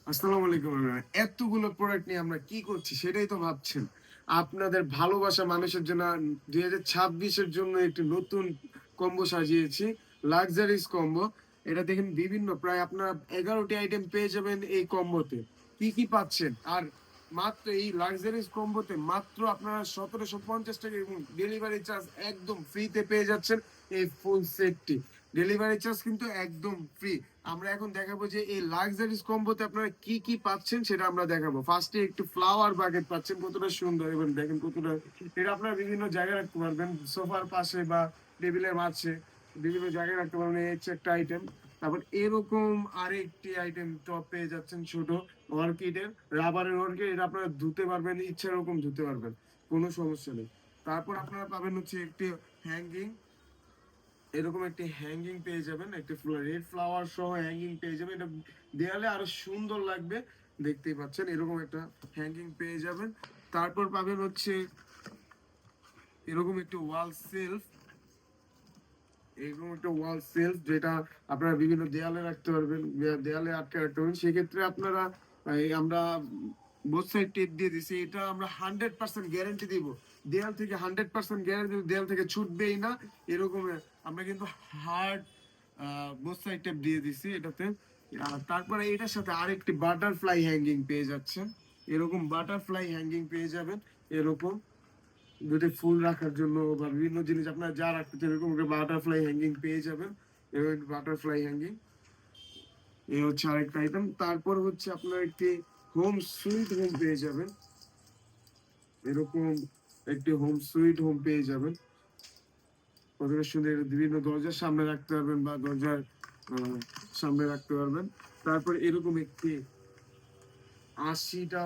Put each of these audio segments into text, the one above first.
আসসালামু আলাইকুম। এতগুলো প্রোডাক্ট নিয়ে আমরা কি করছি সেটাই তো ভাবছেন। আপনাদের ভালোবাসা মানুষের জন্য ২০২৬ এর জন্য একটি নতুন কম্বো সাজিয়েছি। লাক্সারিস কম্বো। এটা দেখেন বিভিন্ন প্রায় আপনারা ১১ টি আইটেম পেয়ে যাবেন এই কম্বোতে। কি, কি পাচ্ছেন? আর মাত্র এই লাক্সারিস কম্বোতে মাত্র আপনারা ৳১৭৫০ এবং ডেলিভারি চার্জ একদম ফ্রিতে পেয়ে যাচ্ছেন এই ফুল সেটটি। ডেলিভারি চার্জ কিন্তু একদম ফ্রি। আমরা এখন দেখাবো যে এই লাক্সারিস কম্বোতে আপনারা কি কি পাচ্ছেন সেটা আমরা দেখাবো। ফার্স্টে একটু ফ্লাওয়ার বাকেট পাচ্ছেন, কতটা সুন্দর এবং দেখেন কতটা, এটা আপনারা বিভিন্ন জায়গায় রাখতে পারবেন, সোফার পাশে বা টেবিলের মাঝে বিভিন্ন জায়গায় রাখতে পারবেন। এই হচ্ছে একটা আইটেম। তারপর এরকম আরেকটি আইটেম টপ পেয়ে যাচ্ছেন, ছোট অর্কিডের, রাবারের অর্কিড। এটা আপনারা ধুতে পারবেন, ইচ্ছা এরকম ধুতে পারবেন, কোনো সমস্যা নেই। তারপর আপনারা পাবেন হচ্ছে একটি হ্যাঙ্গিং। এরকম একটি হ্যাঙ্গিং পেয়ে যাবেন, একটি রেড ফ্লাওয়ার সহ হ্যাঙ্গিং পেয়ে যাবেন। এটা দেয়ালে আরো সুন্দর লাগবে, দেখতেই পাচ্ছেন। এরকম একটা হ্যাঙ্গিং পেয়ে যাবেন। তারপর পাবেন হচ্ছে এরকম একটি ওয়াল সেলফ। এরকম একটা ওয়াল সেলফ যেটা আপনারা বিভিন্ন দেয়ালে রাখতে পারবেন, দেয়ালে আটকে রাখতে পারবেন। সেক্ষেত্রে আপনারা আমরা বোথ সাইড টেপ দিয়ে দিছি। এটা আমরা 100% গ্যারান্টি দিব, দেয়াল থেকে 100% গ্যারান্টি দিব, দেয়াল থেকে ছুটবেই না। এরকম আমরা কিন্তু হার্ড বোথ সাইড টেপ দিয়ে দিছি এটাতে। তারপরে এটার সাথে আরেকটি বাটারফ্লাই হ্যাঙ্গিং পেয়ে যাচ্ছেন। এরকম বাটারফ্লাই হ্যাঙ্গিং পেয়ে যাবেন। এরকম যদি ফুল রাখার জন্য বা বিভিন্ন জিনিস আপনার যা রাখতে চান, এরকম একটা বাটারফ্লাই হ্যাঙ্গিং পেয়ে যাবেন। এবং বাটারফ্লাই হ্যাঙ্গিং এই হচ্ছে আরেকটা আইটেম। তারপর হচ্ছে আপনার একটি হোম সুইট হোম পেয়ে যাবেন। এরকম একটি হোম সুইট হোম পেয়ে যাবেন, কতটা সুন্দর। বিভিন্ন দরজার সামনে রাখতে পারবেন বা দরজার আহ, সামনে রাখতে পারবেন। তারপর এরকম একটি ৮০টা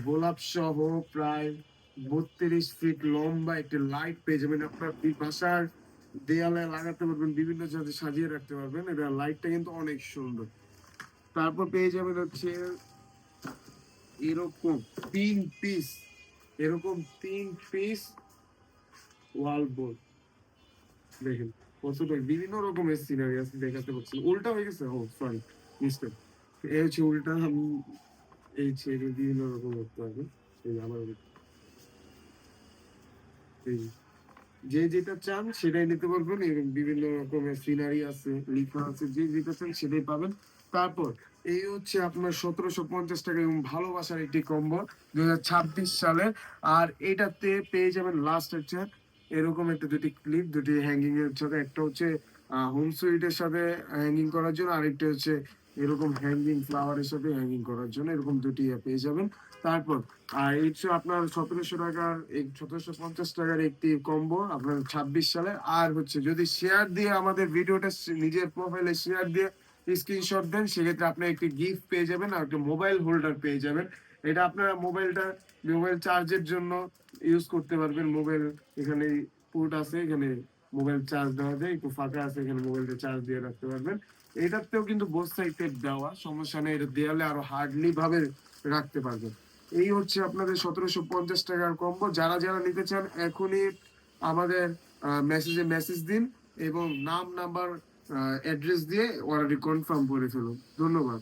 গোলাপ সহ প্রায় ৩২ ফিট লম্বা একটি লাইট পেয়ে যাবেন। আপনার বাসার দেয়ালে লাগাতে পারবেন, বিভিন্ন জায়গায় সাজিয়ে রাখতে পারবেন। এটা লাইটটা কিন্তু অনেক সুন্দর। তারপর পেয়ে যাবেন হচ্ছে এরকম ৩ পিস, এরকম ৩ পিস ওয়াল বোর্ড। দেখেন কতটা বিভিন্ন রকমের সিনারি আছে, দেখাতে পাচ্ছি। উল্টা হয়ে গেছে, ও সরি মিস্টেক। এই হচ্ছে উল্টা। আমি এই ছেড়ে বিভিন্ন রকম করতে পারবেন। এই আমার এই যে যেটা চান সেটাই নিতে পারবেন। এবং বিভিন্ন রকমের সিনারি আছে, লেখা আছে, যে যেটা চান সেটাই পাবেন। তারপর এই হচ্ছে আপনার ১৭৫০ এবং ভালোবাসার একটি কম্বো ২০২৬ সালের। আর এটাতে পেয়ে যাবেন লাস্ট হচ্ছে এরকম একটা দুটি ক্লিপ, দুটি হ্যাঙ্গিং এর সাথে। একটা হচ্ছে হোম সুইটের সাথে হ্যাঙ্গিং করার জন্য, আরেকটা হচ্ছে এরকম হ্যাঙ্গিং ফ্লাওয়ারের সাথে হ্যাঙ্গিং করার জন্য। এরকম দুটি পেয়ে যাবেন। তারপর আর এই হচ্ছে আপনার ১৭০০ টাকার, ১৭৫০ টাকার একটি কম্বো আপনার ২৬ সালে। আর হচ্ছে যদি শেয়ার দিয়ে আমাদের ভিডিওটা নিজের প্রোফাইলে শেয়ার দিয়ে স্ক্রিনশট দেন, সেক্ষেত্রে আপনি একটি গিফট পেয়ে যাবেন আর একটা মোবাইল হোল্ডার পেয়ে যাবেন। এটা আপনারা মোবাইল চার্জের জন্য ইউজ করতে পারবেন। মোবাইল এখানে পোর্ট আছে, এখানে মোবাইল চার্জ দেওয়া যায়, একটু ফাঁকা আছে, এখানে মোবাইলটা চার্জ দিয়ে রাখতে পারবেন। এটাতেও কিন্তু বোথ সাইড টেপ দেওয়া, সমস্যা নেই। এটা দেয়ালে আরো হার্ডলি ভাবে রাখতে পারবেন। এই হচ্ছে আপনাদের ১৭৫০ টাকার কম্বো। যারা যারা নিতে চান এখনই আমাদের মেসেজ দিন এবং নাম, নাম্বার, অ্যাড্রেস দিয়ে অর্ডারটি কনফার্ম করে ফেলুন। ধন্যবাদ।